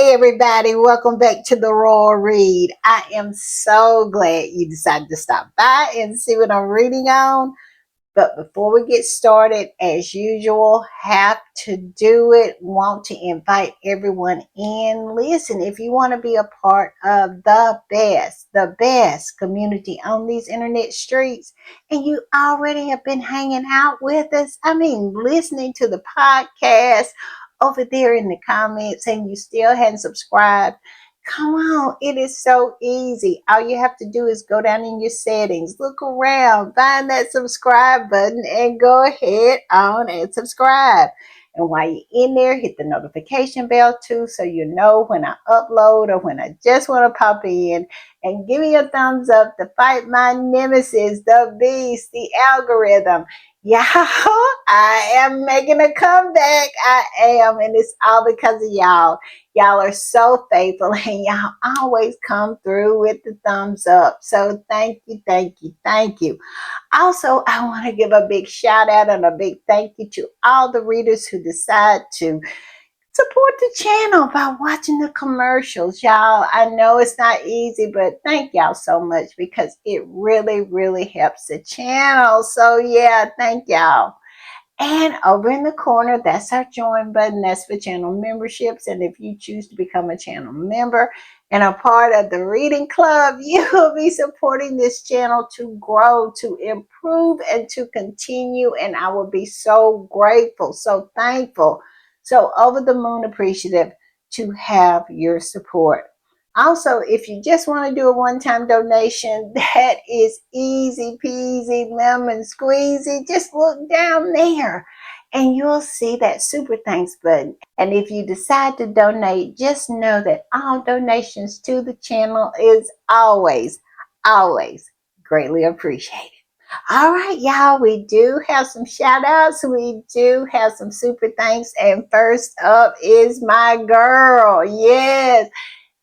Hey everybody, welcome back to the Royal Read. I am so glad you decided to stop by and see what I'm reading on. But before we get started, as usual, have to do it. Want to invite everyone in. Listen, if you want to be a part of the best community on these internet streets, and you already have been hanging out with us, listening to the podcast over there in the comments, and you still hadn't subscribed. Come on, it is so easy. All you have to do is go down in your settings, look around, find that subscribe button, and go ahead on and subscribe. And while you're in there, hit the notification bell too, so you know when I upload or when I just want to pop in. And give me a thumbs up to fight my nemesis, the beast, the algorithm. Yeah, I am making a comeback. I am, and it's all because of y'all. Y'all are so faithful and y'all always come through with the thumbs up. So thank you, thank you, thank you. Also, I want to give a big shout out and a big thank you to all the readers who decide to support the channel by watching the commercials. Y'all, I know it's not easy, but thank y'all so much because it really, really helps the channel. So yeah, thank y'all. And over in the corner, that's our join button. That's for channel memberships. And if you choose to become a channel member and a part of the reading club, you will be supporting this channel to grow, to improve, and to continue. And I will be so grateful, so thankful, so over the moon appreciative to have your support. Also, if you just want to do a one-time donation, that is easy peasy, lemon squeezy. Just look down there and you'll see that super thanks button. And if you decide to donate, just know that all donations to the channel is always, always greatly appreciated. All right, y'all, we do have some shout outs. We do have some super thanks. And first up is my girl. Yes,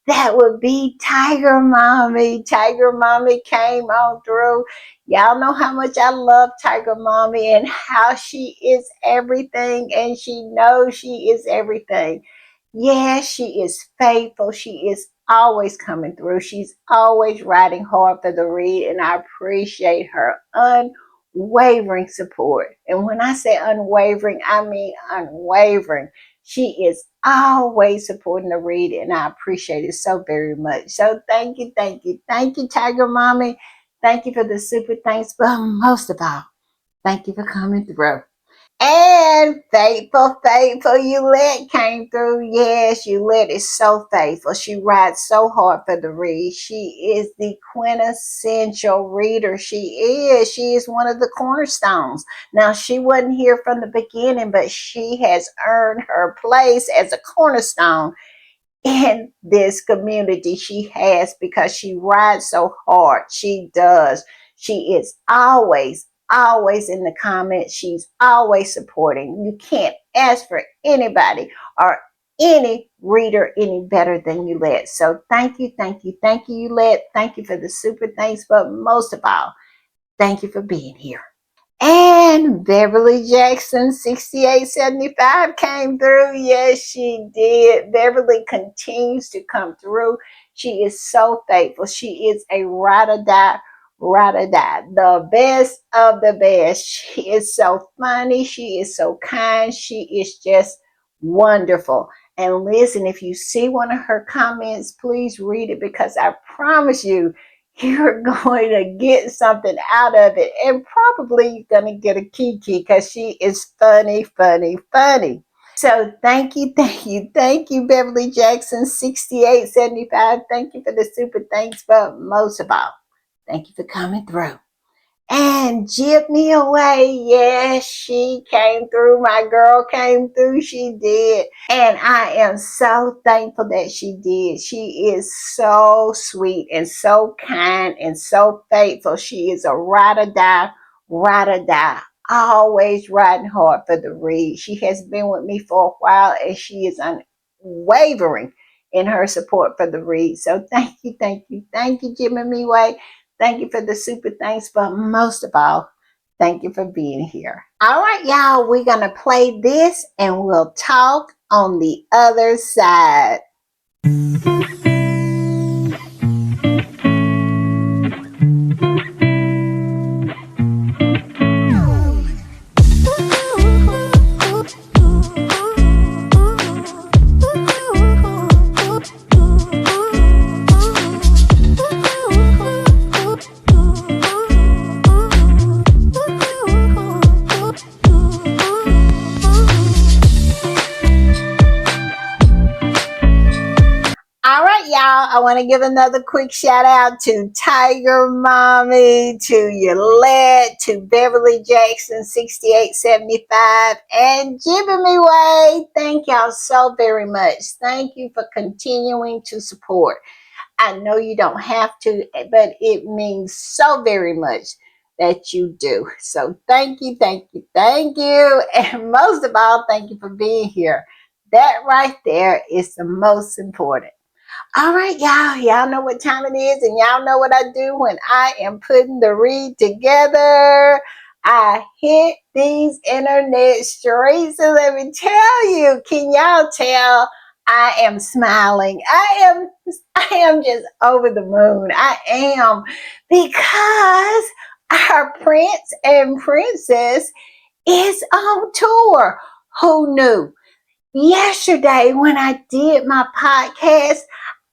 that would be Tiger Mommy. Tiger Mommy came on through. Y'all know how much I love Tiger Mommy and how she is everything and she knows she is everything. Yes, she is faithful. She is always coming through. She's always riding hard for the read, and I appreciate her unwavering support. And when I say unwavering, I mean unwavering. She is always supporting the read, and I appreciate it so very much. So thank you, thank you, thank you, Tiger Mommy. Thank you for the super thanks, but most of all, thank you for coming through. And faithful, faithful Eulette came through. Yes, Eulette is so faithful. She rides so hard for the read. She is the quintessential reader. She is. She is one of the cornerstones. Now, she wasn't here from the beginning, but she has earned her place as a cornerstone in this community. She has, because she rides so hard. She does. She is always in the comments. She's always supporting. You can't ask for anybody or any reader any better than Eulette. So thank you, thank you, thank you, Eulette. Thank you for the super thanks, but most of all, thank you for being here. And Beverly Jackson 6875 came through. Yes, she did. Beverly continues to come through. She is so faithful. She is a ride or die, the best of the best. She is so funny. She is so kind. She is just wonderful. And listen, if you see one of her comments, please read it, because I promise you're going to get something out of it, and probably you're going to get a kiki, because she is funny, funny, funny. So thank you, thank you, thank you, Beverly Jackson 6875. Thank you for the super thanks, but most of all, thank you for coming through. And Jip Me Away, yes, she came through. My girl came through. She did. And I am so thankful that she did. She is so sweet and so kind and so faithful. She is a ride or die, always riding hard for the read. She has been with me for a while, and she is unwavering in her support for the read. So thank you, thank you, thank you, Jip Me Away. Thank you for the super thanks, but most of all, thank you for being here. All right, y'all, we're going to play this and we'll talk on the other side. All right, y'all. I want to give another quick shout out to Tiger Mommy, to Yolette, to Beverly Jackson 6875, and Jimmy Way. Thank y'all so very much. Thank you for continuing to support. I know you don't have to, but it means so very much that you do. So thank you, thank you, thank you. And most of all, thank you for being here. That right there is the most important. All right, y'all. Y'all know what time it is, and y'all know what I do when I am putting the read together. I hit these internet streets, and let me tell you, can y'all tell I am smiling? I am just over the moon. I am, because our prince and princess is on tour. Who knew? Yesterday, when I did my podcast,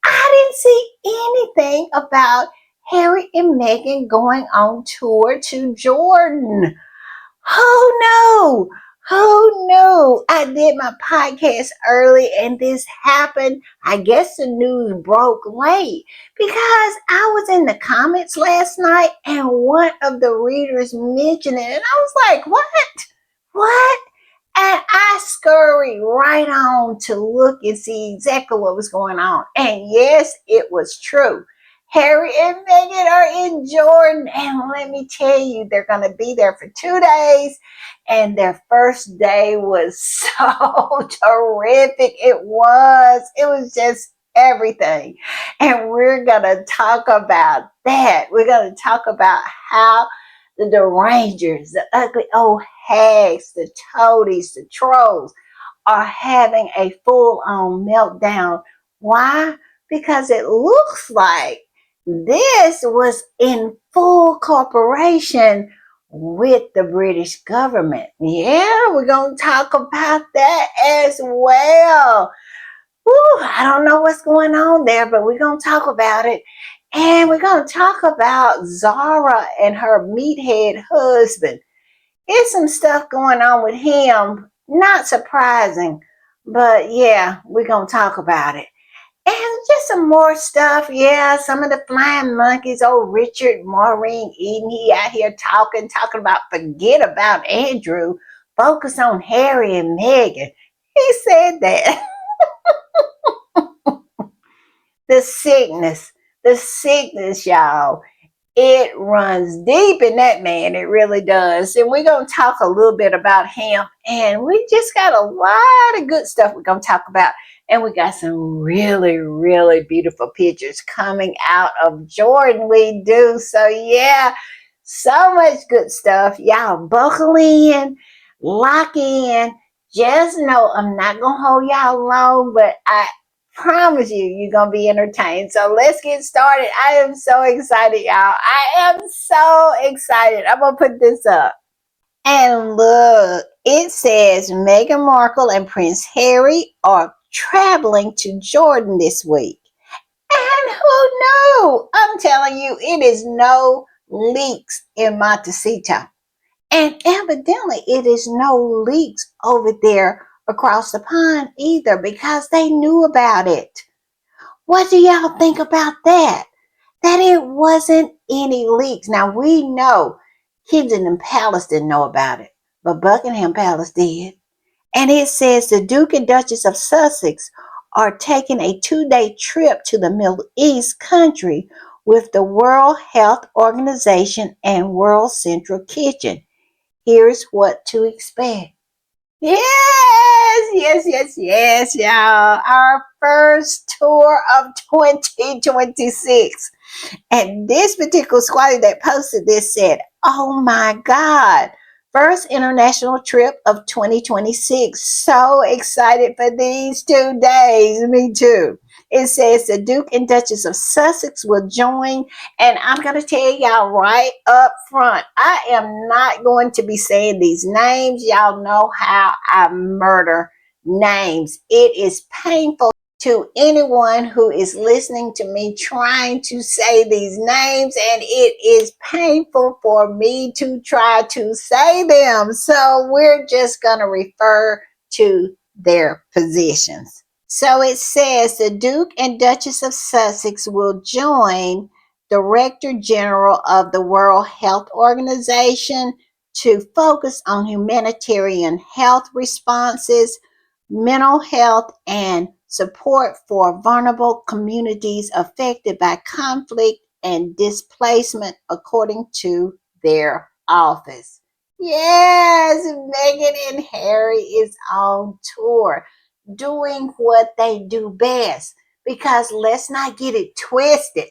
I didn't see anything about Harry and Meghan going on tour to Jordan. Who knew? Who knew? I did my podcast early and this happened. I guess the news broke late, because I was in the comments last night and one of the readers mentioned it, and I was like, what? What? And I scurried right on to look and see exactly what was going on. And yes, it was true. Harry and Meghan are in Jordan. And let me tell you, they're going to be there for 2 days. And their first day was so terrific. It was. It was just everything. And we're going to talk about that. We're going to talk about how the derangers, the ugly old hags, the toadies, the trolls are having a full-on meltdown. Why? Because it looks like this was in full cooperation with the British government. Yeah, we're going to talk about that as well. Whew, I don't know what's going on there, but we're going to talk about it. And we're going to talk about Zara and her meathead husband. There's some stuff going on with him. Not surprising, but yeah, we're going to talk about it. And just some more stuff. Yeah, some of the flying monkeys. Old Richard, Maureen Eden, he out here talking about forget about Andrew. Focus on Harry and Meghan. He said that. The sickness, y'all. It runs deep in that man. It really does. And we're going to talk a little bit about him. And we just got a lot of good stuff we're going to talk about. And we got some really, really beautiful pictures coming out of Jordan. We do. So, yeah, so much good stuff. Y'all buckle in, lock in. Just know I'm not going to hold y'all long, but I promise you're going to be entertained. So let's get started. I am so excited, y'all. I am so excited. I'm going to put this up. And look, it says Meghan Markle and Prince Harry are traveling to Jordan this week. And who knew? I'm telling you, it is no leaks in Montecito. And evidently, it is no leaks over there across the pond either, because they knew about it. What do y'all think about that? That it wasn't any leaks. Now, we know Kensington Palace didn't know about it, but Buckingham Palace did. And it says the Duke and Duchess of Sussex are taking a 2-day trip to the Middle East country with the World Health Organization and World Central Kitchen. Here's what to expect. Yes, y'all. Our first tour of 2026. And this particular squatter that posted this said, oh my God, first international trip of 2026. So excited for these 2 days. Me too. It says the Duke and Duchess of Sussex will join. And I'm going to tell y'all right up front, I am not going to be saying these names. Y'all know how I murder names. It is painful to anyone who is listening to me trying to say these names, and it is painful for me to try to say them. So we're just going to refer to their positions. So it says the Duke and Duchess of Sussex will join Director General of the World Health Organization to focus on humanitarian health responses, mental health, and support for vulnerable communities affected by conflict and displacement, according to their office. Yes, Meghan and Harry is on tour doing what they do best, because let's not get it twisted.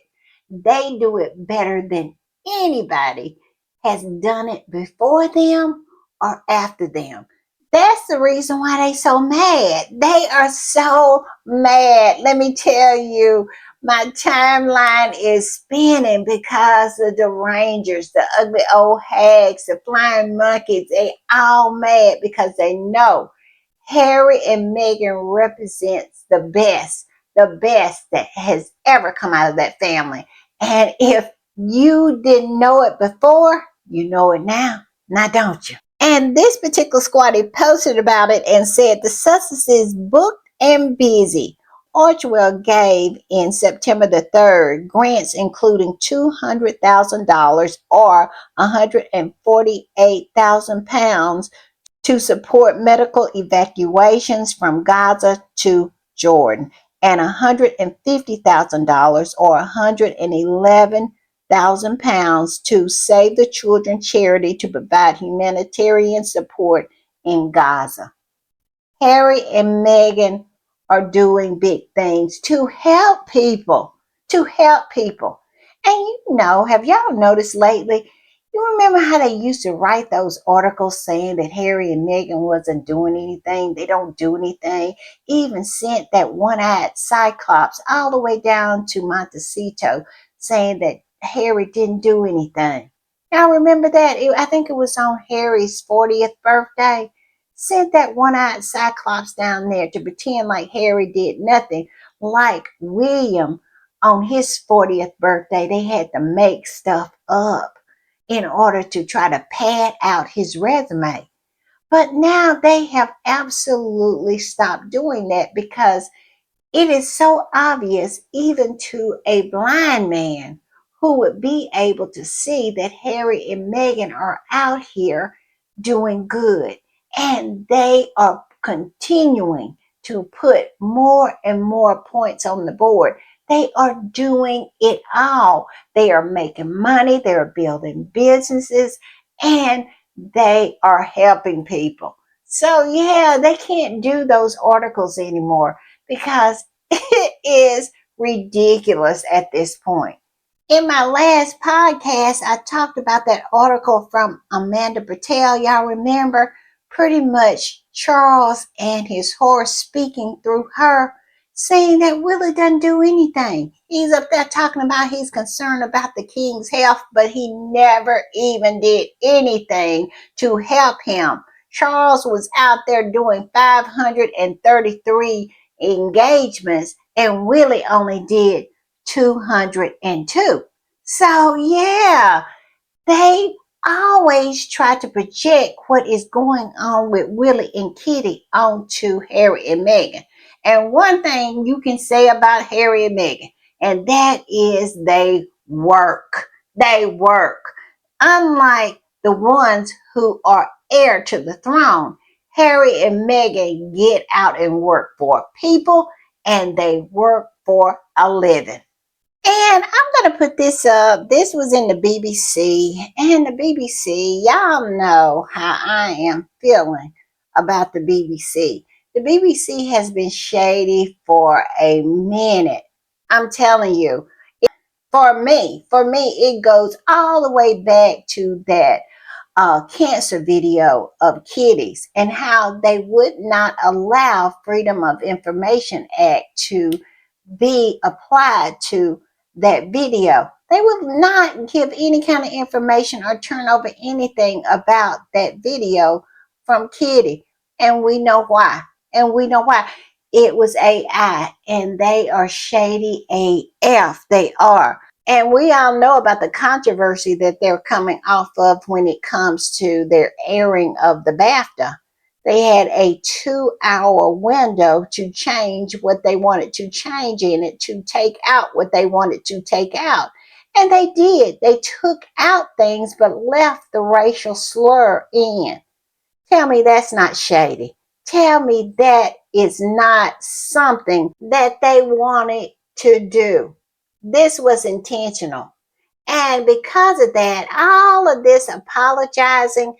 They do it better than anybody has done it before them or after them. That's the reason why they so mad. They are so mad. Let me tell you, my timeline is spinning because of the Rangers, the ugly old hags, the flying monkeys. They all mad because they know Harry and Meghan represents the best that has ever come out of that family. And if you didn't know it before, you know it now. Now don't you? And this particular squatty posted about it and said the Sussexes booked and busy. Orchwell gave in September the 3rd grants including $200,000 or £148,000 to support medical evacuations from Gaza to Jordan, and $150,000 or £111,000 to Save the Children charity to provide humanitarian support in Gaza. Harry and Meghan are doing big things to help people, to help people. And have y'all noticed lately? You remember how they used to write those articles saying that Harry and Meghan wasn't doing anything? They don't do anything. Even sent that one-eyed Cyclops all the way down to Montecito saying that Harry didn't do anything. Y'all remember that? I think it was on Harry's 40th birthday. Sent that one-eyed Cyclops down there to pretend like Harry did nothing. Like William on his 40th birthday, they had to make stuff up in order to try to pad out his resume. But now they have absolutely stopped doing that because it is so obvious, even to a blind man who would be able to see that Harry and Meghan are out here doing good. And they are continuing to put more and more points on the board. They are doing it all. They are making money, they're building businesses, and they are helping people. So, yeah, they can't do those articles anymore because it is ridiculous at this point. In my last podcast, I talked about that article from Amanda Patel. Y'all remember? Pretty much Charles and his horse speaking through her, saying that Willie doesn't do anything. He's up there talking about he's concerned about the king's health, but he never even did anything to help him. Charles was out there doing 533 engagements, and Willie only did 202. So, yeah, they always try to project what is going on with Willie and Kitty onto Harry and Meghan. And one thing you can say about Harry and Meghan, and that is they work. They work. Unlike the ones who are heir to the throne, Harry and Meghan get out and work for people, and they work for a living. And I'm going to put this up. This was in the BBC. And the BBC, y'all know how I am feeling about the BBC. The BBC has been shady for a minute. I'm telling you. For me, it goes all the way back to that cancer video of kitties, and how they would not allow Freedom of Information Act to be applied to that video. They would not give any kind of information or turn over anything about that video from Kitty. And we know why. And we know why. It was AI, and they are shady AF. They are. And we all know about the controversy that they're coming off of when it comes to their airing of the BAFTA. They had a 2-hour window to change what they wanted to change in it, to take out what they wanted to take out. And they did. They took out things but left the racial slur in. Tell me that's not shady. Tell me that is not something that they wanted to do. This was intentional. And because of that, all of this apologizing,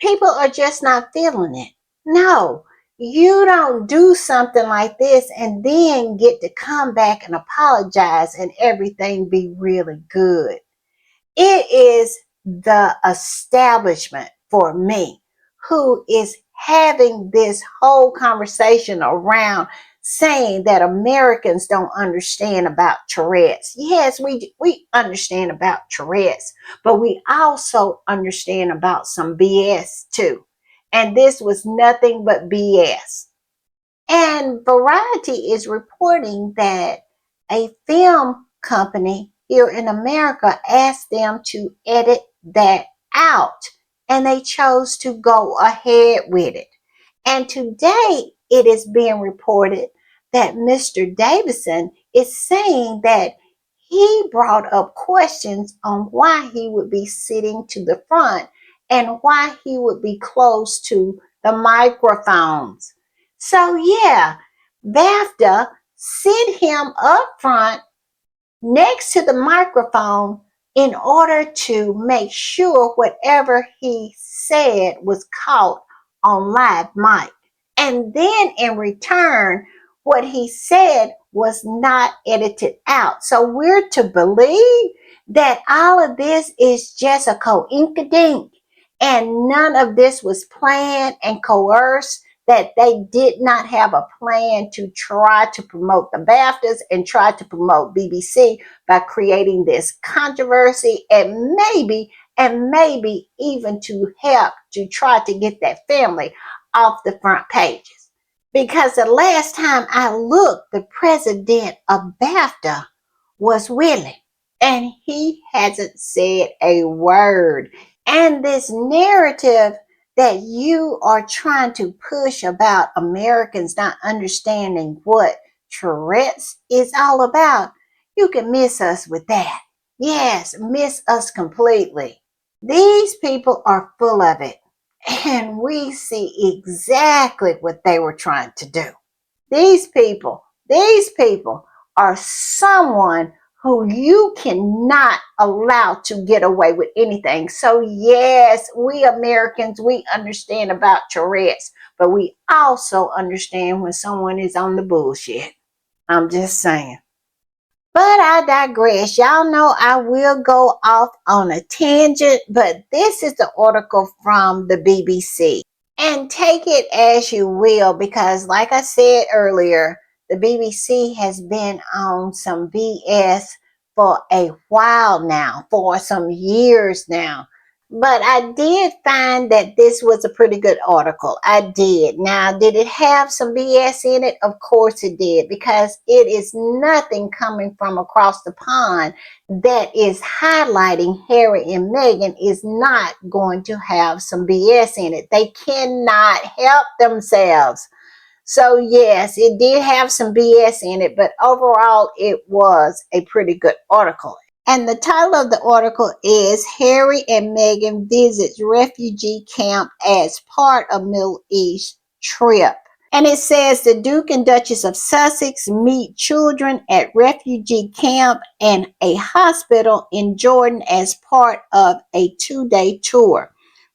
people are just not feeling it. No, you don't do something like this and then get to come back and apologize and everything be really good. It is the establishment for me who is having this whole conversation around saying that Americans don't understand about Tourette's. Yes, we understand about Tourette's, but we also understand about some BS too. And this was nothing but BS. And Variety is reporting that a film company here in America asked them to edit that out, and they chose to go ahead with it. And today it is being reported that Mr. Davidson is saying that he brought up questions on why he would be sitting to the front and why he would be close to the microphones. So yeah, BAFTA sit him up front next to the microphone in order to make sure whatever he said was caught on live mic. And then in return, what he said was not edited out. So we're to believe that all of this is just a coinkydink and none of this was planned and coerced, that they did not have a plan to try to promote the BAFTAs and try to promote BBC by creating this controversy and maybe even to help to try to get that family off the front pages. Because the last time I looked, the president of BAFTA was willing, and he hasn't said a word. And this narrative that you are trying to push about Americans not understanding what Tourette's is all about, you can miss us with that. Yes, miss us completely. These people are full of it, and we see exactly what they were trying to do. These people are someone who you cannot allow to get away with anything. So yes, we Americans, we understand about Tourette's, but we also understand when someone is on the bullshit. I'm just saying. But I digress. Y'all know I will go off on a tangent, but this is the article from the BBC. And take it as you will, because like I said earlier, the BBC has been on some BS for a while now, for some years now. But I did find that this was a pretty good article. I did. Now, did it have some BS in it? Of course it did, because it is nothing coming from across the pond that is highlighting Harry and Meghan is not going to have some BS in it. They cannot help themselves. So yes, it did have some BS in it, but overall it was a pretty good article. And the title of the article is Harry and Meghan Visits Refugee Camp as Part of Middle East Trip. And it says the Duke and Duchess of Sussex meet children at refugee camp and a hospital in Jordan as part of a 2-day tour.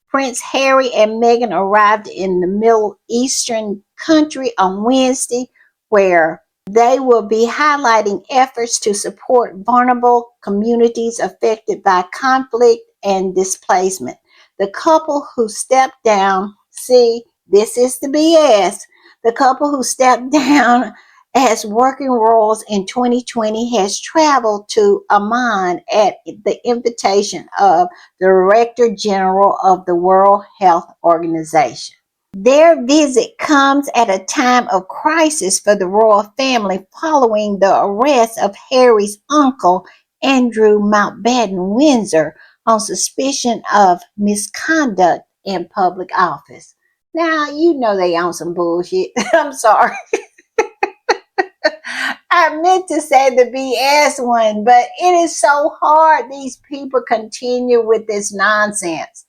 Prince Harry and Meghan arrived in the Middle Eastern country on Wednesday, where they will be highlighting efforts to support vulnerable communities affected by conflict and displacement. The couple who stepped down, see, this is the BS. The couple who stepped down as working royals in 2020 has traveled to Amman at the invitation of the Director General of the World Health Organization. Their visit comes at a time of crisis for the royal family following the arrest of Harry's uncle, Andrew Mountbatten Windsor, on suspicion of misconduct in public office. Now, you know they on some bullshit. I'm sorry. I meant to say the BS one, but it is so hard. These people continue with this nonsense.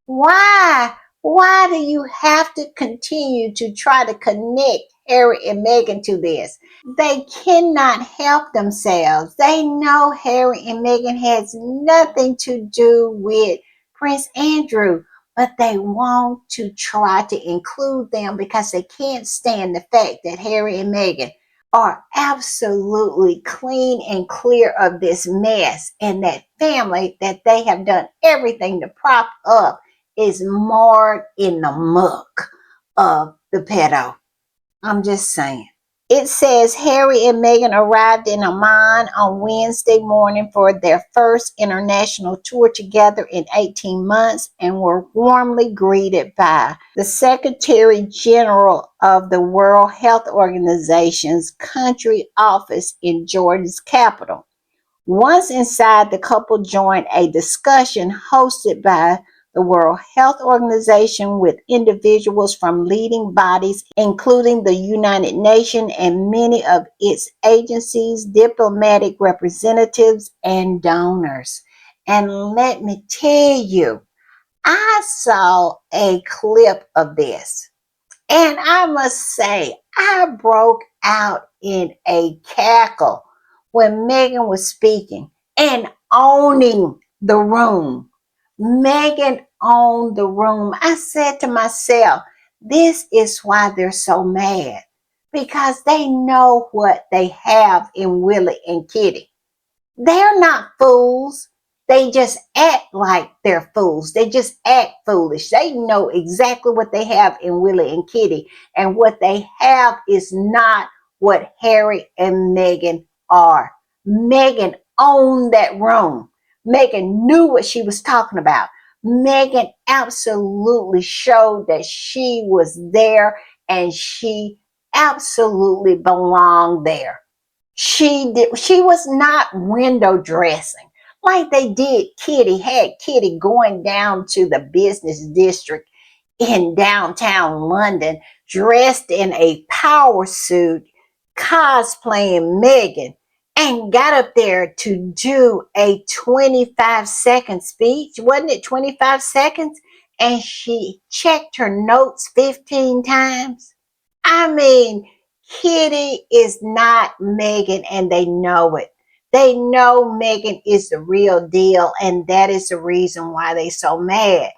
Why? Why do you have to continue to try to connect Harry and Meghan to this? They cannot help themselves. They know Harry and Meghan has nothing to do with Prince Andrew, but they want to try to include them because they can't stand the fact that Harry and Meghan are absolutely clean and clear of this mess, and that family that they have done everything to prop up is marred in the muck of the pedo. I'm just saying. It says Harry and Meghan arrived in Amman on Wednesday morning for their first international tour together in 18 months and were warmly greeted by the Secretary General of the World Health Organization's country office in Jordan's capital. Once inside, the couple joined a discussion hosted by the World Health Organization with individuals from leading bodies, including the United Nations and many of its agencies, diplomatic representatives, and donors. And let me tell you, I saw a clip of this. And I must say, I broke out in a cackle when Meghan was speaking and owning the room. Meghan owned the room. I said to myself, this is why they're so mad, because they know what they have in Willie and Kitty. They're not fools. They just act like they're fools. They just act foolish. They know exactly what they have in Willie and Kitty. And what they have is not what Harry and Meghan are. Meghan owned that room. Meghan knew what she was talking about. Meghan absolutely showed that she was there and she absolutely belonged there. She was not window dressing like they did Kitty. Had Kitty going down to the business district in downtown London dressed in a power suit, cosplaying Meghan, and got up there to do a 25-second speech. Wasn't it 25 seconds? And she checked her notes 15 times. I mean, Kitty is not Meghan, and they know it. They know Meghan is the real deal, and that is the reason why they so mad.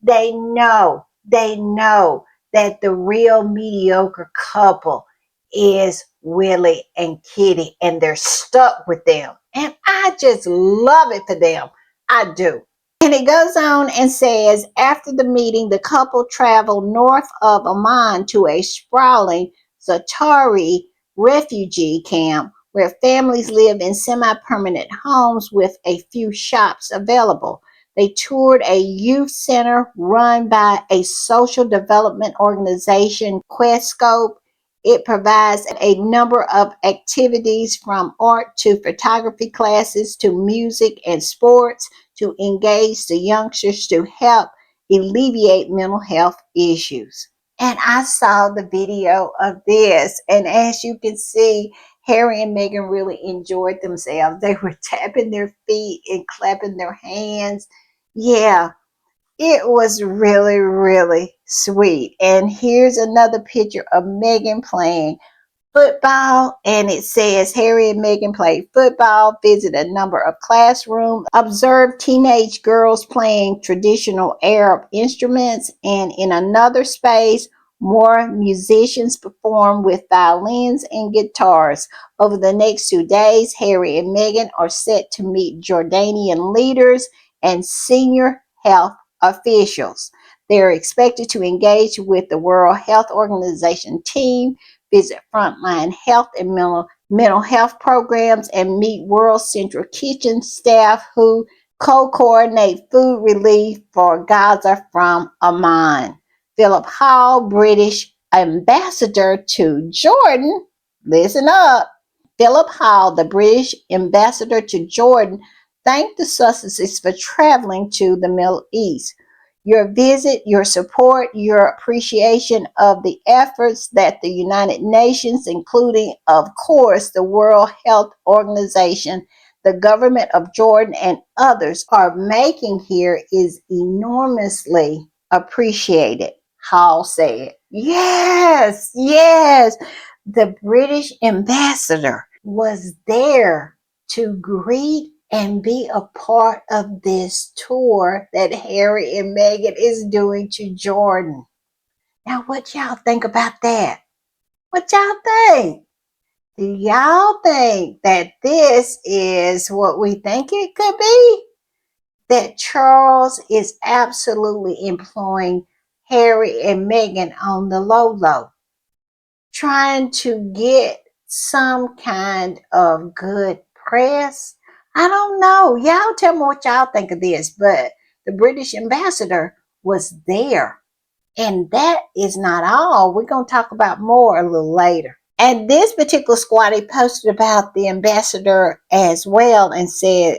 They know that the real mediocre couple is Willie and Kitty, and they're stuck with them. And I just love it for them. I do. And it goes on and says, after the meeting, the couple traveled north of Amman to a sprawling Za'atari refugee camp where families live in semi-permanent homes with a few shops available. They toured a youth center run by a social development organization, Questscope. It provides a number of activities from art to photography classes to music and sports to engage the youngsters to help alleviate mental health issues. And I saw the video of this, and as you can see, Harry and Meghan really enjoyed themselves. They were tapping their feet and clapping their hands. Yeah, it was really, really sweet. And here's another picture of Meghan playing football, and it says Harry and Meghan played football, visit a number of classrooms, observed teenage girls playing traditional Arab instruments, and in another space, more musicians perform with violins and guitars. Over the next 2 days, Harry and Meghan are set to meet Jordanian leaders and senior health officials. They are expected to engage with the World Health Organization team, visit frontline health and mental health programs, and meet World Central Kitchen staff who co-coordinate food relief for Gaza from Amman. Philip Hall, British ambassador to Jordan, listen up. Philip Hall, the British ambassador to Jordan, thanked the Sussexes for traveling to the Middle East. Your visit, your support, your appreciation of the efforts that the United Nations, including, of course, the World Health Organization, the government of Jordan, and others are making here is enormously appreciated, Hall said. Yes, yes. The British ambassador was there to greet and be a part of this tour that Harry and Meghan is doing to Jordan. Now, what y'all think about that? What y'all think? Do y'all think that this is what we think it could be? That Charles is absolutely employing Harry and Meghan on the low low, trying to get some kind of good press. I don't know. Y'all tell me what y'all think of this, but the British ambassador was there. And that is not all. We're going to talk about more a little later. And this particular squatty posted about the ambassador as well and said,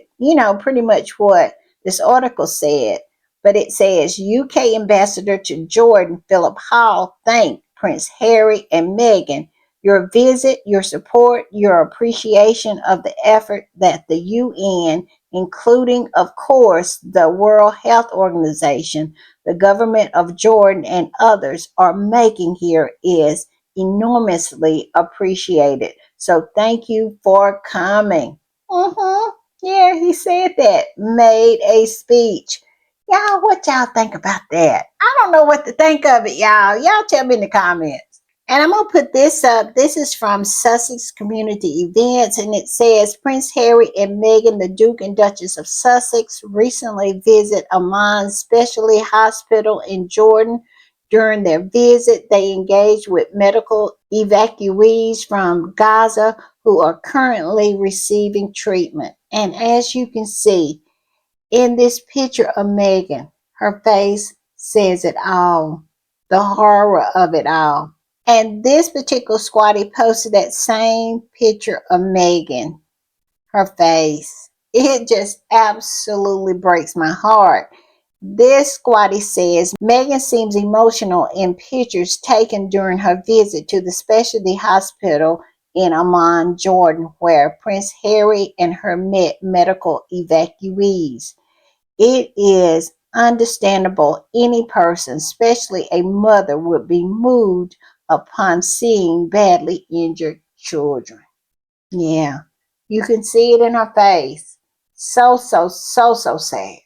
pretty much what this article said. But it says UK ambassador to Jordan, Philip Hall, thanked Prince Harry and Meghan. Your visit, your support, your appreciation of the effort that the UN, including, of course, the World Health Organization, the government of Jordan, and others are making here is enormously appreciated. So thank you for coming. Yeah, he said that. Made a speech. Y'all, what y'all think about that? I don't know what to think of it, y'all. Y'all tell me in the comments. And I'm going to put this up. This is from Sussex Community Events, and it says Prince Harry and Meghan, the Duke and Duchess of Sussex, recently visit Amman Specialty Hospital in Jordan. During their visit, they engaged with medical evacuees from Gaza who are currently receiving treatment. And as you can see in this picture of Meghan, her face says it all. The horror of it all. And this particular squatty posted that same picture of Meghan, her face. It just absolutely breaks my heart. This squatty says Meghan seems emotional in pictures taken during her visit to the specialty hospital in Amman, Jordan, where Prince Harry and her met medical evacuees. It is understandable any person, especially a mother, would be moved upon seeing badly injured children. Yeah, you can see it in her face. So sad.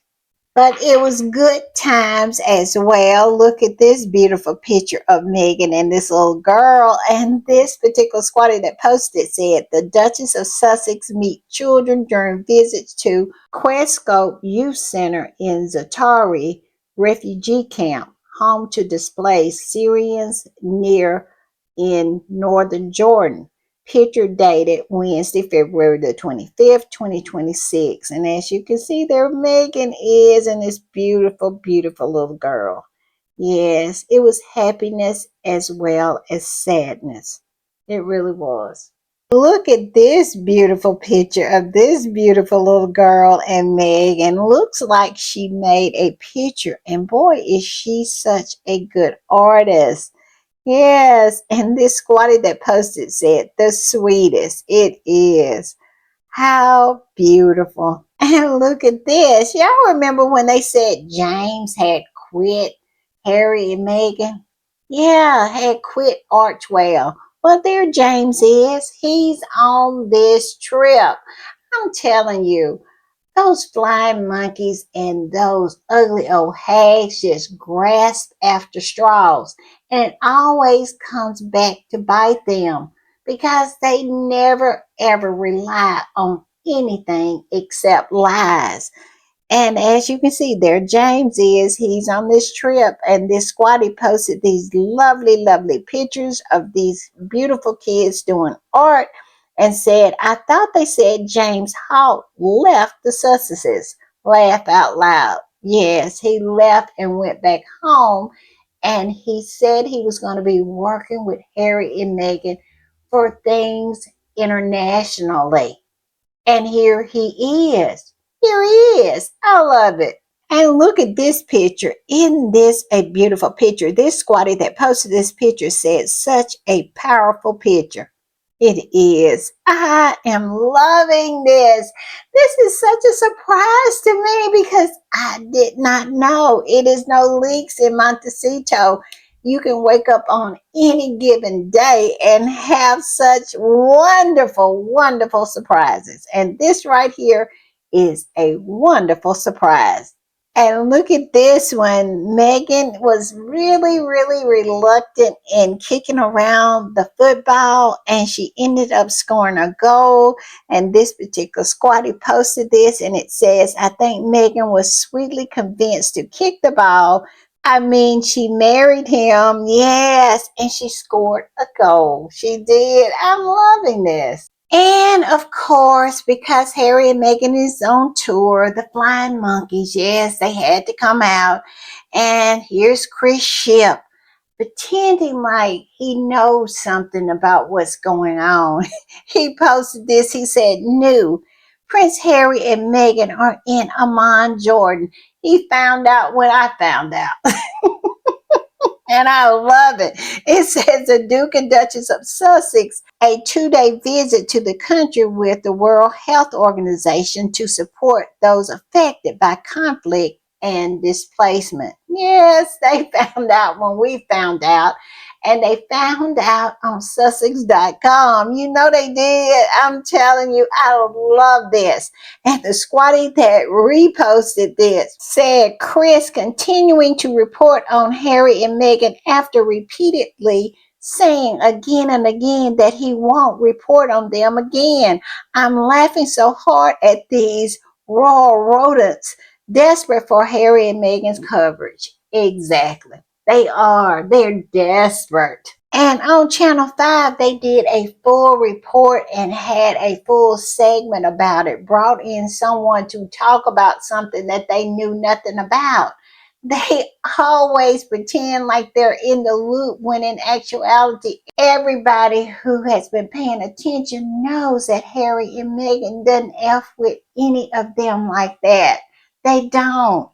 But it was good times as well. Look at this beautiful picture of Meghan and this little girl. And this particular squatty that posted said, the Duchess of Sussex meet children during visits to Questscope Youth Center in Zatari refugee camp, home to displaced Syrians near in northern Jordan. Picture dated Wednesday, February the 25th, 2026. And as you can see there, Meghan is in this beautiful, beautiful little girl. Yes, it was happiness as well as sadness. It really was. Look at this beautiful picture of this beautiful little girl and Meghan. Looks like she made a picture. And boy, is she such a good artist. Yes, and this squatty that posted said, the sweetest. It is. How beautiful. And look at this. Y'all remember when they said James had quit Harry and Meghan? Yeah, had quit Archwell. Well, there James is. He's on this trip. I'm telling you, those flying monkeys and those ugly old hags just grasp after straws, and it always comes back to bite them because they never ever rely on anything except lies. And as you can see there, James he's on this trip, and this squatty posted these lovely, lovely pictures of these beautiful kids doing art and said, I thought they said James Holt left the Sussexes. Laugh out loud. Yes, he left and went back home, and he said he was going to be working with Harry and Meghan for things internationally. And here he is. Here he is. I love it. And look at this picture. Isn't this a beautiful picture? This squatty that posted this picture said, such a powerful picture. It is. I am loving this. This is such a surprise to me because I did not know. It is no leaks in Montecito. You can wake up on any given day and have such wonderful, wonderful surprises. And this right here is a wonderful surprise. And look at this one. Meghan was really, really reluctant in kicking around the football, and she ended up scoring a goal. And this particular squatty posted this, and it says, I think Meghan was sweetly convinced to kick the ball. I mean, she married him, yes, and she scored a goal. She did. I'm loving this. And of course, because Harry and Meghan is on tour, the Flying Monkeys, yes, they had to come out. And here's Chris Ship pretending like he knows something about what's going on. He posted this. He said, new. Prince Harry and Meghan are in Amman, Jordan. He found out when I found out. And I love it. It says the Duke and Duchess of Sussex, a 2-day visit to the country with the World Health Organization to support those affected by conflict and displacement. Yes, they found out when we found out. And they found out on Sussex.com. You know they did. I'm telling you, I love this. And the squatty that reposted this said, Chris continuing to report on Harry and Meghan after repeatedly saying again and again that he won't report on them again. I'm laughing so hard at these raw rodents desperate for Harry and Meghan's coverage. Exactly. They are. They're desperate. And on Channel 5, they did a full report and had a full segment about it, brought in someone to talk about something that they knew nothing about. They always pretend like they're in the loop when in actuality, everybody who has been paying attention knows that Harry and Meghan doesn't F with any of them like that. They don't.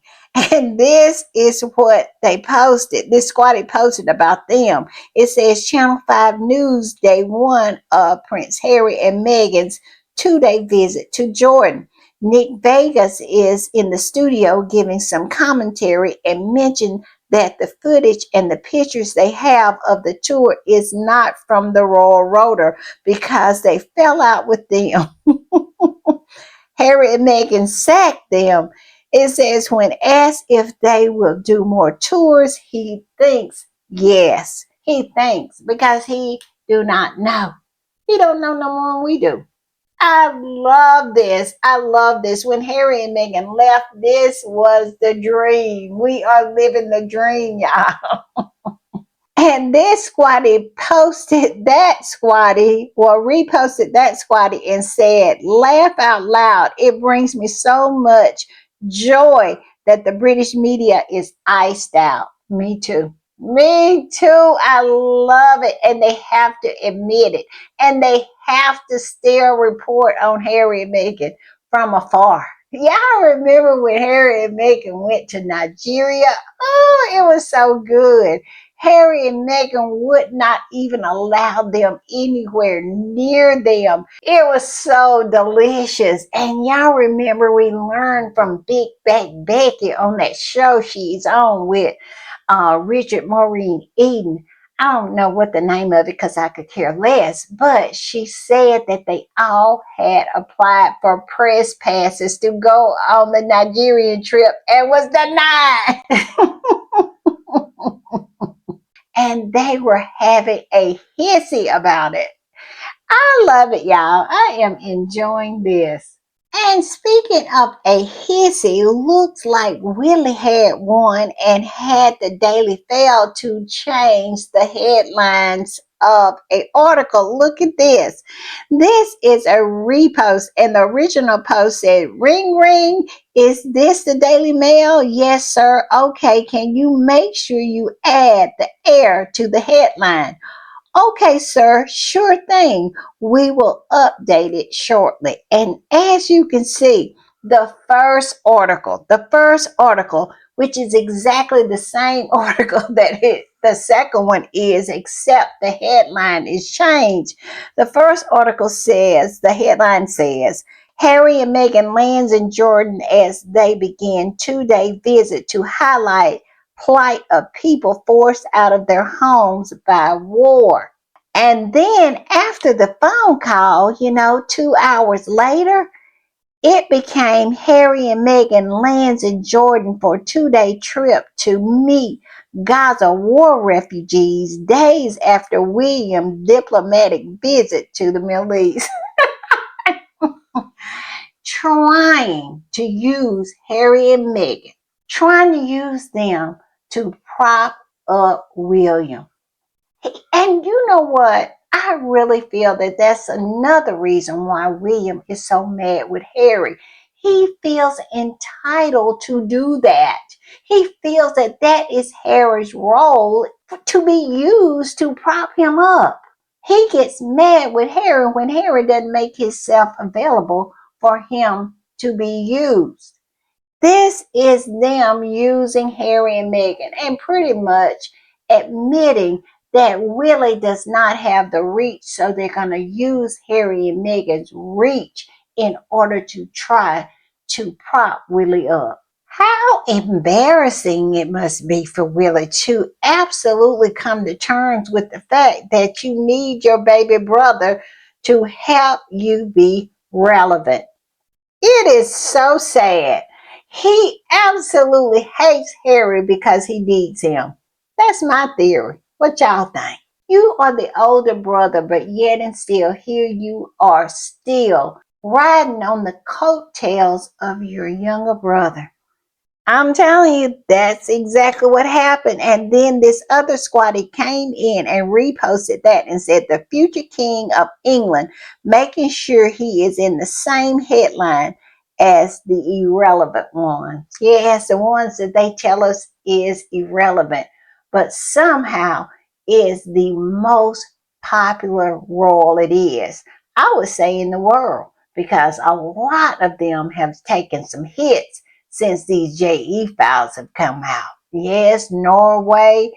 And this is what they posted. This squatty posted about them. It says Channel 5 News Day 1 of Prince Harry and Meghan's 2-day visit to Jordan. Nick Vegas is in the studio giving some commentary and mentioned that the footage and the pictures they have of the tour is not from the Royal Rotor because they fell out with them. Harry and Meghan sacked them. It says when asked if they will do more tours, he thinks yes. He thinks because he do not know. He don't know no more than we do. I love this. I love this. When Harry and Meghan left, this was the dream. We are living the dream, y'all. And this squatty posted that squatty, well, reposted that squatty and said, laugh out loud. It brings me so much joy that the British media is iced out. Me too. Me too. I love it. And they have to admit it. And they have to still report on Harry and Meghan from afar. Y'all remember when Harry and Meghan went to Nigeria? Oh, it was so good. Harry and Meghan would not even allow them anywhere near them. It was so delicious. And y'all remember we learned from Big Back Becky on that show she's on with Richard Maureen Eden. I don't know what the name of it because I could care less, but she said that they all had applied for press passes to go on the Nigerian trip and was denied. And they were having a hissy about it. I love it, y'all. I am enjoying this. And speaking of a hissy, looks like Willie had one and had the Daily Fail to change the headlines of a article. Look at this. This is a repost, and the original post said, "Ring ring, is this the Daily Mail? Yes, sir. Okay, can you make sure you add the air to the headline?" "Okay, sir, sure thing. We will update it shortly." And as you can see, the first article, which is exactly the same article that the second one is, except the headline is changed. The first article says, the headline says, "Harry and Meghan lands in Jordan as they begin two-day visit to highlight plight of people forced out of their homes by war." And then after the phone call, 2 hours later, it became "Harry and Meghan lands in Jordan for a two-day trip to meet Gaza war refugees days after William's diplomatic visit to the Middle East." Trying to use Harry and Meghan, trying to use them to prop up William. And you know what? I really feel that that's another reason why William is so mad with Harry. He feels entitled to do that. He feels that that is Harry's role to be used to prop him up. He gets mad with Harry when Harry doesn't make himself available for him to be used. This is them using Harry and Meghan and pretty much admitting that Willie does not have the reach, so they're going to use Harry and Meghan's reach in order to try to prop Willie up. How embarrassing it must be for Willie to absolutely come to terms with the fact that you need your baby brother to help you be relevant. It is so sad. He absolutely hates Harry because he needs him. That's my theory. What y'all think? You are the older brother, but yet and still, here you are still riding on the coattails of your younger brother. I'm telling you, that's exactly what happened. And then this other squatty came in and reposted that and said, "The future king of England, making sure he is in the same headline as the irrelevant ones." Yes, the ones that they tell us is irrelevant, but somehow is the most popular role it is. I would say in the world, because a lot of them have taken some hits since these JE files have come out. Yes, Norway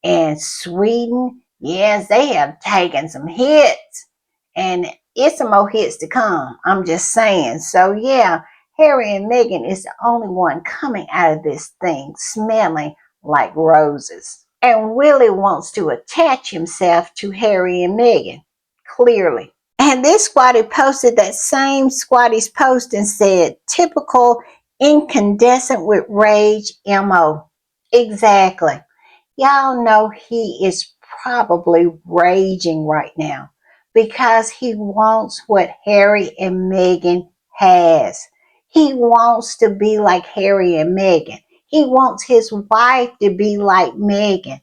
and Sweden, yes, they have taken some hits, and it's some more hits to come. I'm just saying. So, yeah, Harry and Meghan is the only one coming out of this thing smelling like roses. And Willie wants to attach himself to Harry and Meghan, clearly. And this squatty posted that same squatty's post and said, "Typical incandescent with rage MO." Exactly. Y'all know he is probably raging right now because he wants what Harry and Meghan has. He wants to be like Harry and Meghan. He wants his wife to be like Meghan,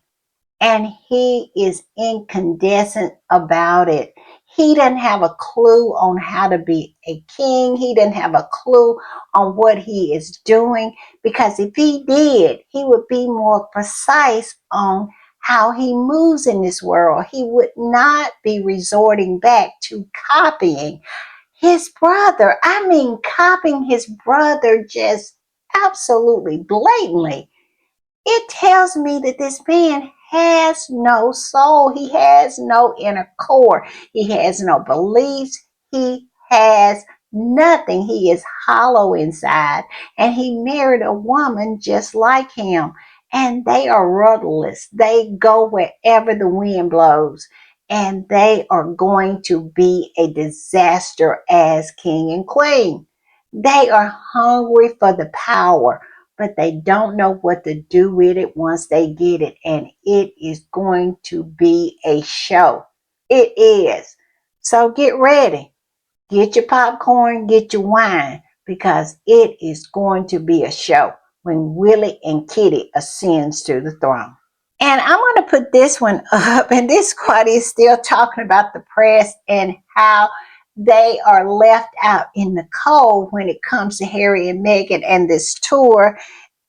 and he is incandescent about it. He doesn't have a clue on how to be a king. He doesn't have a clue on what he is doing, because if he did, he would be more precise on how he moves in this world. He would not be resorting back to copying his brother. I mean, copying his brother just absolutely blatantly. It tells me that this man has no soul. He has no inner core. He has no beliefs. He has nothing. He is hollow inside. And he married a woman just like him. And they are rudderless. They go wherever the wind blows. And they are going to be a disaster as king and queen. They are hungry for the power, but they don't know what to do with it once they get it. And it is going to be a show. It is. So get ready. Get your popcorn, get your wine, because it is going to be a show when Willie and Kitty ascends to the throne. And I'm going to put this one up, and this squad is still talking about the press and how they are left out in the cold when it comes to Harry and Meghan and this tour.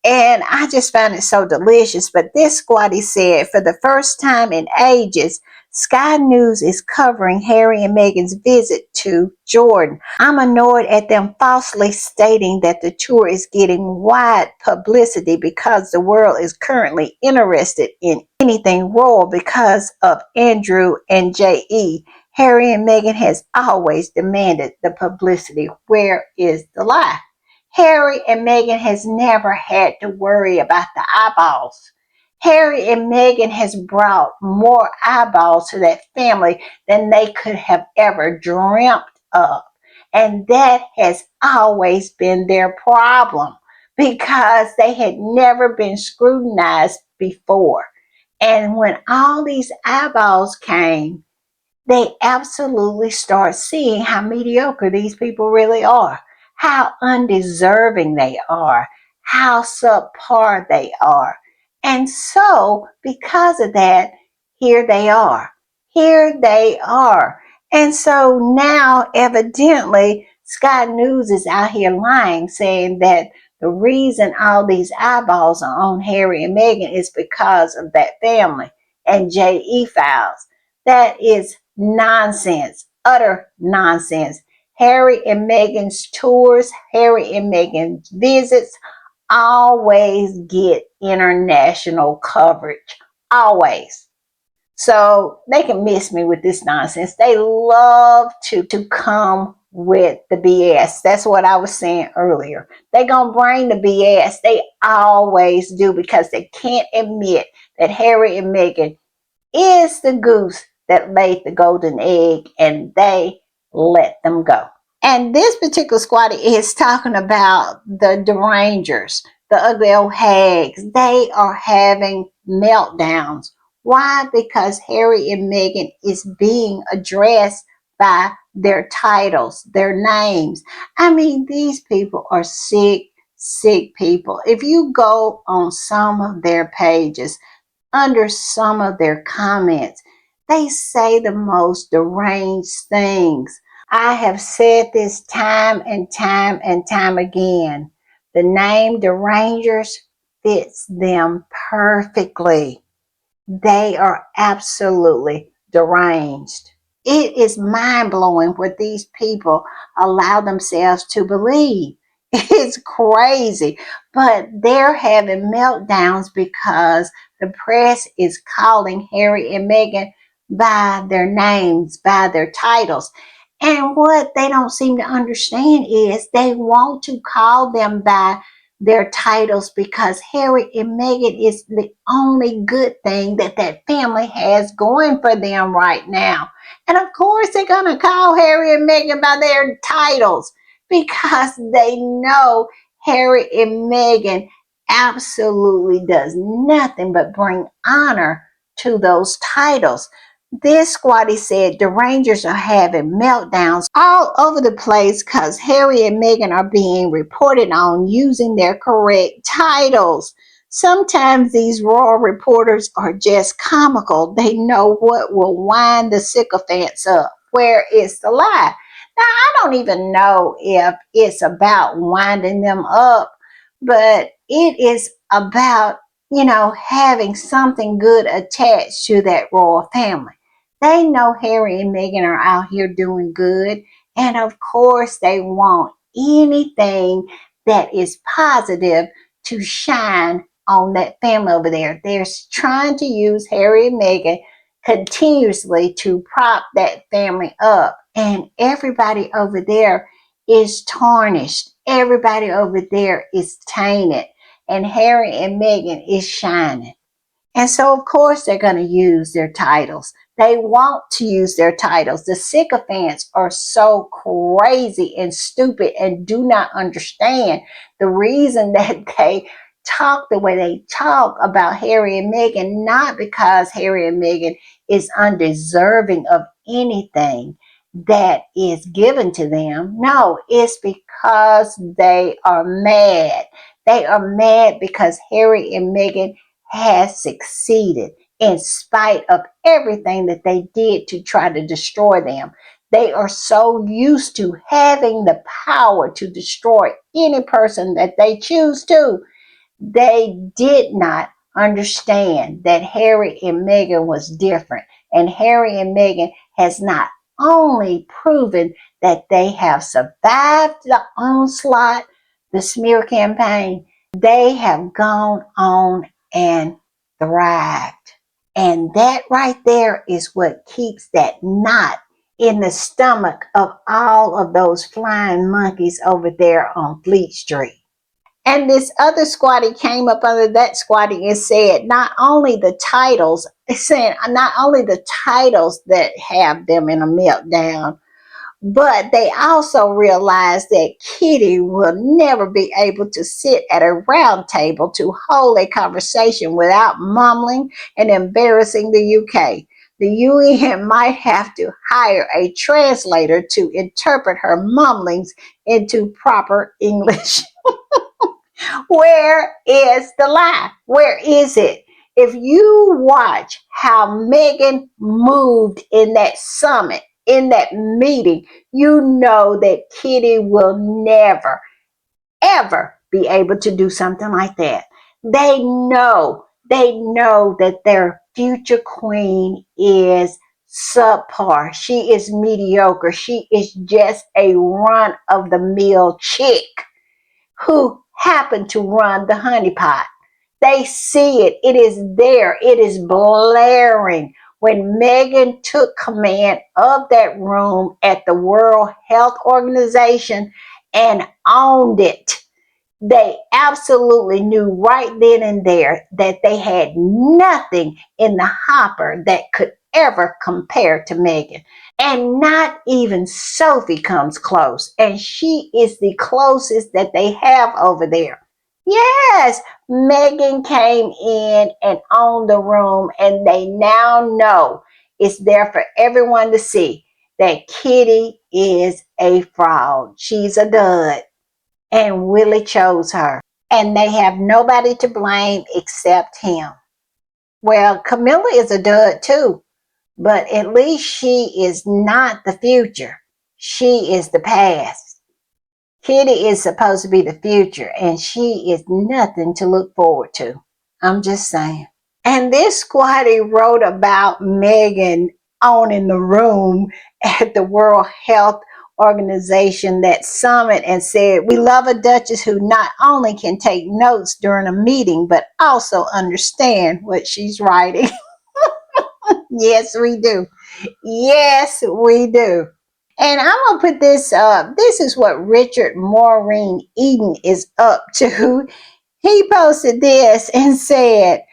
And I just found it so delicious. But this squatty said, for the first time in ages, Sky News is covering Harry and Meghan's visit to Jordan. I'm annoyed at them falsely stating that the tour is getting wide publicity because the world is currently interested in anything royal because of Andrew and J.E. Harry and Meghan has always demanded the publicity. Where is the lie? Harry and Meghan has never had to worry about the eyeballs. Harry and Meghan has brought more eyeballs to that family than they could have ever dreamt of. And that has always been their problem because they had never been scrutinized before. And when all these eyeballs came, they absolutely start seeing how mediocre these people really are, how undeserving they are, how subpar they are. And so, because of that, here they are. Here they are. And so now, evidently, Sky News is out here lying, saying that the reason all these eyeballs are on Harry and Meghan is because of that family and J.E. files. That is nonsense, utter nonsense. Harry and Meghan's tours, Harry and Meghan's visits always get international coverage. Always. So they can miss me with this nonsense. They love to come with the BS. That's what I was saying earlier. They're going to bring the BS. They always do because they can't admit that Harry and Meghan is the goose that laid the golden egg, and they let them go. And this particular squatty is talking about the derangers, the ugly old hags. They are having meltdowns. Why? Because Harry and Meghan is being addressed by their titles, their names. I mean, these people are sick, sick people. If you go on some of their pages, under some of their comments, they say the most deranged things. I have said this time and time and time again. The name derangers fits them perfectly. They are absolutely deranged. It is mind blowing what these people allow themselves to believe. It's crazy. But they're having meltdowns because the press is calling Harry and Meghan by their names, by their titles. And what they don't seem to understand is they want to call them by their titles because Harry and Meghan is the only good thing that that family has going for them right now. And of course, they're going to call Harry and Meghan by their titles because they know Harry and Meghan absolutely does nothing but bring honor to those titles. This squatty said the Rangers are having meltdowns all over the place because Harry and Meghan are being reported on using their correct titles. Sometimes these royal reporters are just comical. They know what will wind the sycophants up. Where is the lie? Now, I don't even know if it's about winding them up, but it is about, having something good attached to that royal family. They know Harry and Meghan are out here doing good, and of course, they want anything that is positive to shine on that family over there. They're trying to use Harry and Meghan continuously to prop that family up, and everybody over there is tarnished. Everybody over there is tainted, and Harry and Meghan is shining. And so, of course, they're going to use their titles. They want to use their titles. The sycophants are so crazy and stupid and do not understand the reason that they talk the way they talk about Harry and Meghan, not because Harry and Meghan is undeserving of anything. that is given to them. No, it's because they are mad. They are mad because Harry and Meghan has succeeded in spite of everything that they did to try to destroy them. They are so used to having the power to destroy any person that they choose to. They did not understand that Harry and Meghan was different. And Harry and Meghan has not only proven that they have survived the onslaught, the smear campaign, they have gone on and thrived. And that right there is what keeps that knot in the stomach of all of those flying monkeys over there on Fleet Street. And this other squatty came up under that squatty and said, not only the titles, saying not only the titles that have them in a meltdown, but they also realized that Kitty will never be able to sit at a round table to hold a conversation without mumbling and embarrassing the UK. The UN might have to hire a translator to interpret her mumblings into proper English. Where is the lie? Where is it? If you watch how Meghan moved in that summit, in that meeting, you know that Kitty will never, ever be able to do something like that. They know that their future queen is subpar. She is mediocre. She is just a run of the mill chick who happen to run the honeypot. They see it. It is there. It is blaring. When Meghan took command of that room at the World Health Organization and owned it, they absolutely knew right then and there that they had nothing in the hopper that could ever compare to Meghan. And not even Sophie comes close. And she is the closest that they have over there. Yes, Meghan came in and owned the room, and they now know it's there for everyone to see that Kitty is a fraud. She's a dud. And Willie chose her. And they have nobody to blame except him. Well, Camilla is a dud too. But at least she is not the future. She is the past. Kitty is supposed to be the future, and she is nothing to look forward to. I'm just saying. And this squatty wrote about Meghan owning the room at the World Health Organization, that summit, and said, "We love a Duchess who not only can take notes during a meeting, but also understand what she's writing." Yes, we do. Yes, we do. And I'm going to put this up. This is what Richard Maureen Eden is up to. He posted this and said,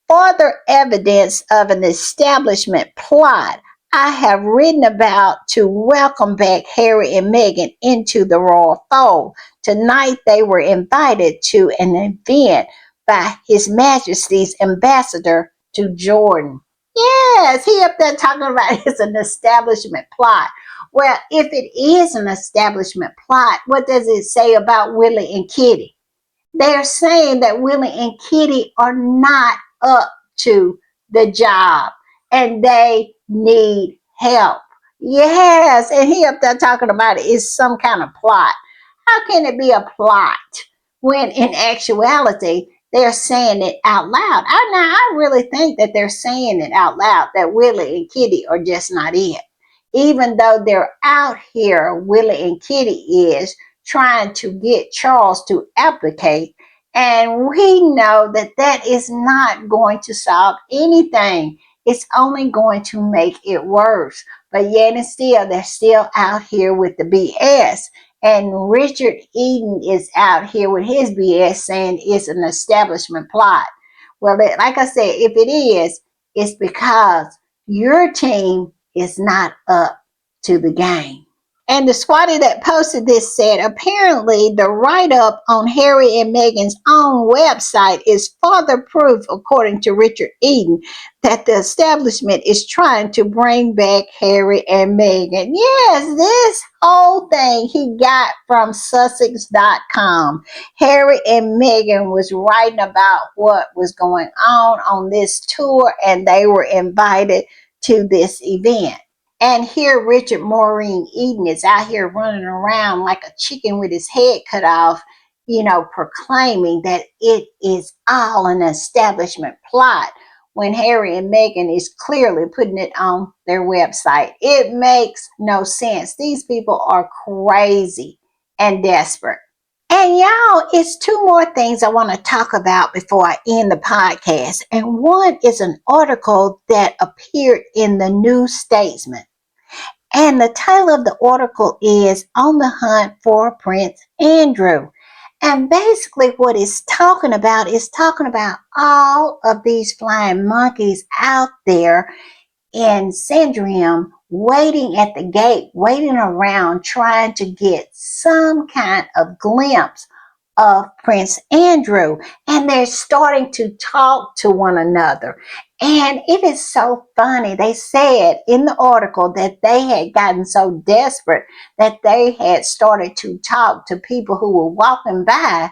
"Further evidence of an establishment plot I have written about to welcome back Harry and Meghan into the royal fold. Tonight they were invited to an event by His Majesty's ambassador to Jordan." Yes, he up there talking about it's an establishment plot. Well, if it is an establishment plot, what does it say about Willie and Kitty? They're saying that Willie and Kitty are not up to the job and they need help. Yes, and he up there talking about it is some kind of plot. How can it be a plot when in actuality they're saying it out loud? I really think that they're saying it out loud, that Willie and Kitty are just not it. Even though they're out here, Willie and Kitty is trying to get Charles to abdicate. And we know that that is not going to solve anything. It's only going to make it worse. But yet and still, they're still out here with the BS. And Richard Eden is out here with his BS saying it's an establishment plot. Well, like I said, if it is, it's because your team is not up to the game. And the squatty that posted this said, apparently the write-up on Harry and Meghan's own website is further proof, according to Richard Eden, that the establishment is trying to bring back Harry and Meghan. Yes, this whole thing he got from Sussex.com. Harry and Meghan was writing about what was going on this tour, and they were invited to this event. And here Richard Maureen Eden is out here running around like a chicken with his head cut off, proclaiming that it is all an establishment plot when Harry and Meghan is clearly putting it on their website. It makes no sense. These people are crazy and desperate. And y'all, it's two more things I want to talk about before I end the podcast. And one is an article that appeared in the New Statesman. And the title of the article is On the Hunt for Prince Andrew. And basically what it's talking about is talking about all of these flying monkeys out there in Sandringham waiting at the gate, waiting around, trying to get some kind of glimpse of Prince Andrew. And they're starting to talk to one another. And it is so funny. They said in the article that they had gotten so desperate that they had started to talk to people who were walking by,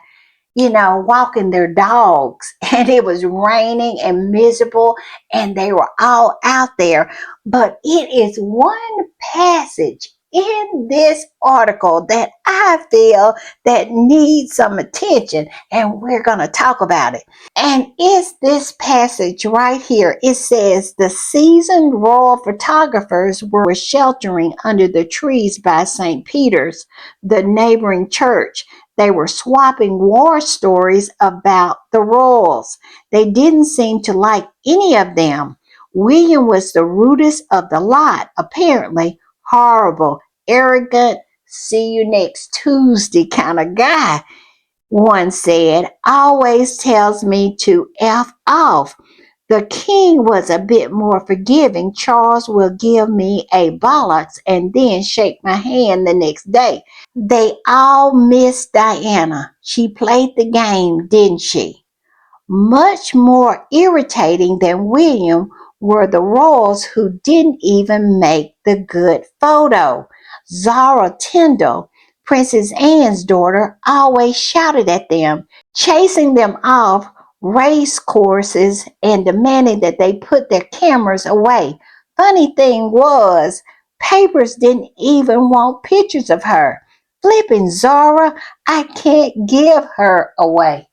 walking their dogs, and it was raining and miserable, and they were all out there. But it is one passage in this article that I feel that needs some attention, and we're going to talk about it. And it's this passage right here. It says, the seasoned royal photographers were sheltering under the trees by St. Peter's, the neighboring church. They were swapping war stories about the royals. They didn't seem to like any of them. William was the rudest of the lot, apparently. Horrible, arrogant, see you next Tuesday kind of guy. One said, always tells me to F off. The king was a bit more forgiving. Charles will give me a bollocks and then shake my hand the next day. They all miss Diana. She played the game, didn't she? Much more irritating than William were the royals who didn't even make the good photo. Zara Tyndall, Princess Anne's daughter, always shouted at them, chasing them off race courses and demanding that they put their cameras away. Funny thing was, papers didn't even want pictures of her. Flipping Zara, I can't give her away.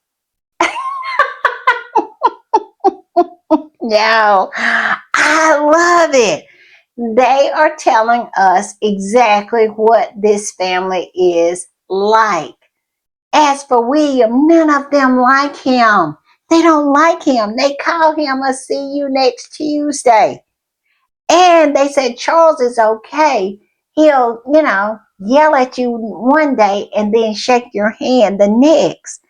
No, I love it. They are telling us exactly what this family is like. As for William, none of them like him. They don't like him. They call him a see you next Tuesday. And they said Charles is okay. He'll, yell at you one day and then shake your hand the next.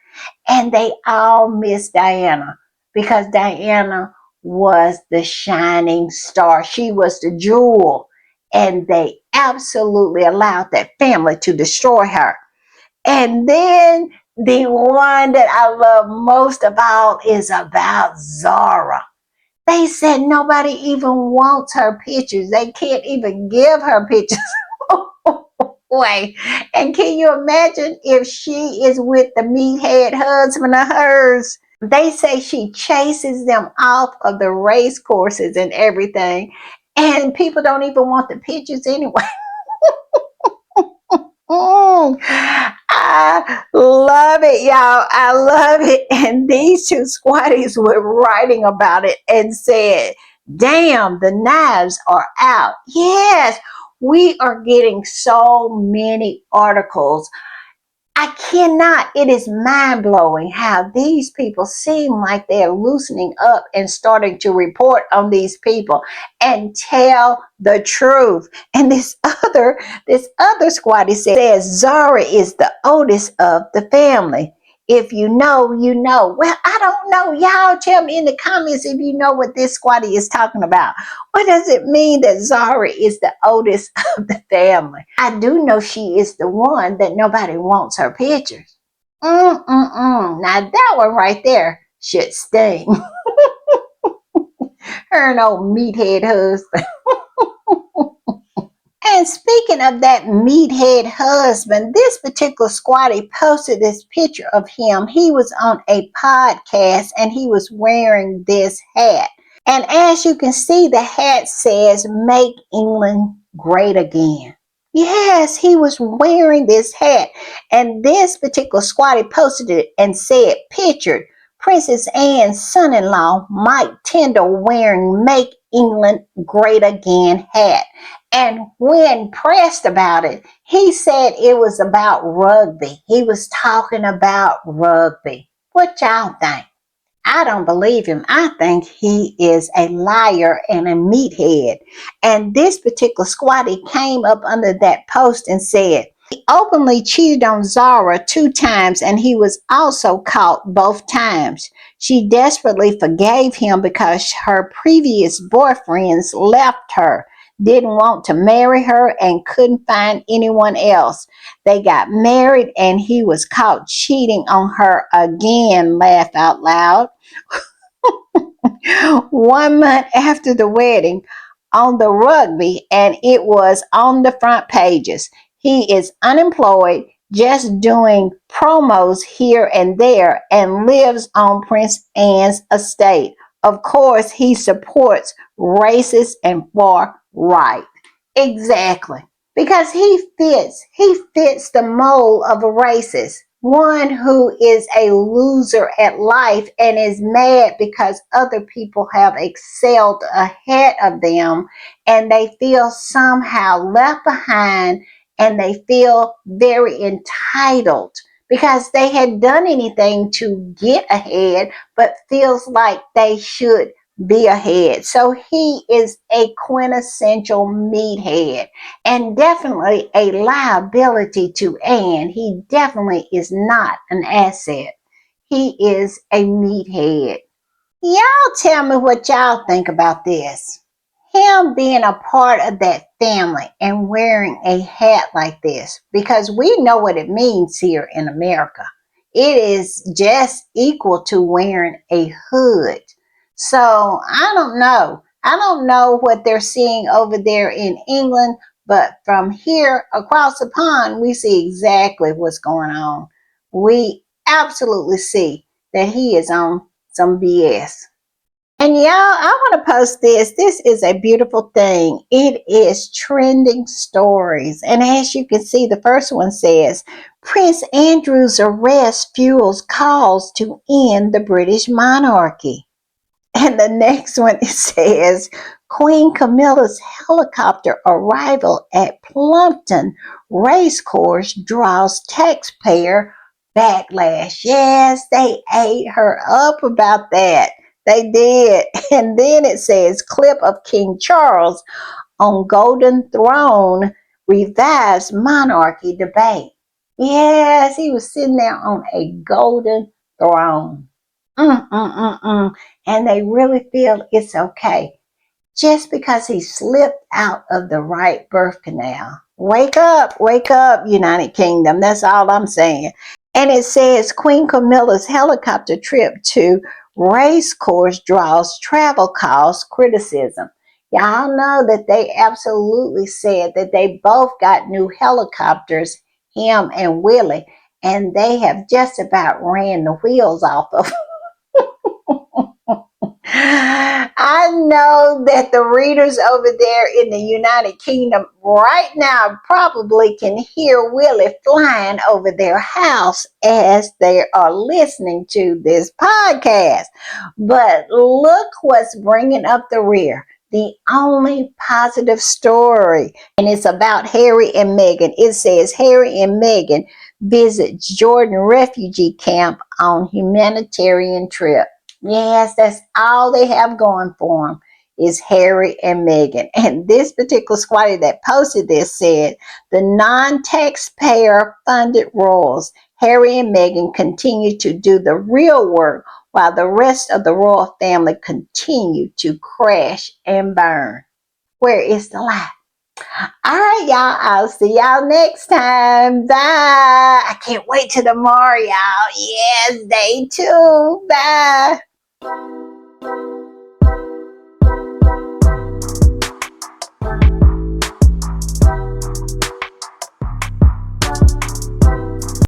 And they all miss Diana because Diana was the shining star. She was the jewel. And they absolutely allowed that family to destroy her. And then the one that I love most of all is about Zara. They said nobody even wants her pictures. They can't even give her pictures away. And can you imagine if she is with the meathead husband of hers? They say she chases them off of the race courses and everything. And people don't even want the pictures anyway. I love it, y'all. I love it. And these two squatties were writing about it and said, damn, the knives are out. Yes, we are getting so many articles. I cannot. It is mind-blowing how these people seem like they're loosening up and starting to report on these people and tell the truth. And this other squatty says Zara is the oldest of the family. If you know, you know. Well, I don't know. Y'all tell me in the comments if you know what this squatty is talking about. What does it mean that Zara is the oldest of the family? I do know she is the one that nobody wants her pictures. Now that one right there should sting. Her and old meathead husband. And speaking of that meathead husband, this particular squatty posted this picture of him. He was on a podcast and he was wearing this hat. And as you can see, the hat says, "Make England Great Again." Yes, he was wearing this hat. And this particular squatty posted it and said, pictured Princess Anne's son-in-law, Mike Tyndall, wearing "Make England Great Again" hat. And when pressed about it, he said it was about rugby. He was talking about rugby. What y'all think? I don't believe him. I think he is a liar and a meathead. And this particular squatty came up under that post and said, he openly cheated on Zara 2 times and he was also caught both times. She desperately forgave him because her previous boyfriends left her, didn't want to marry her, and couldn't find anyone else. They got married and he was caught cheating on her again. Laugh out loud. 1 month after the wedding, on the rugby, and it was on the front pages. He is unemployed, just doing promos here and there, and lives on Prince Anne's estate. Of course, he supports racist and far right. Exactly. Because he fits the mold of a racist. One who is a loser at life and is mad because other people have excelled ahead of them and they feel somehow left behind and they feel very entitled because they had done anything to get ahead but feels like they should be ahead. So he is a quintessential meathead and definitely a liability to Anne. He definitely is not an asset. He is a meathead. Y'all tell me what y'all think about this. Him being a part of that family and wearing a hat like this, because we know what it means here in America. It is just equal to wearing a hood. So I don't know. I don't know what they're seeing over there in England, but from here across the pond, we see exactly what's going on. We absolutely see that he is on some BS. And y'all, I want to post this. This is a beautiful thing. It is trending stories. And as you can see, the first one says, Prince Andrew's arrest fuels calls to end the British monarchy. And the next one it says, Queen Camilla's helicopter arrival at Plumpton Racecourse draws taxpayer backlash. Yes, they ate her up about that. They did. And then it says, clip of King Charles on Golden Throne revives monarchy debate. Yes, he was sitting there on a golden throne. And they really feel it's okay just because he slipped out of the right birth canal. Wake up, United Kingdom. That's all I'm saying. And it says Queen Camilla's helicopter trip to racecourse draws travel cost criticism. Y'all know that they absolutely said that they both got new helicopters, him and Willie, and they have just about ran the wheels off of I know that the readers over there in the United Kingdom right now probably can hear Willie flying over their house as they are listening to this podcast. But look what's bringing up the rear. The only positive story, and it's about Harry and Meghan. It says Harry and Meghan visit Jordan refugee camp on humanitarian trip. Yes, that's all they have going for them is Harry and Meghan. And this particular squatty that posted this said, the non-taxpayer funded royals Harry and Meghan continue to do the real work while the rest of the royal family continue to crash and burn. Where is the lie? All right, y'all. I'll see y'all next time. Bye. I can't wait till tomorrow, y'all. Yes, day 2. Bye.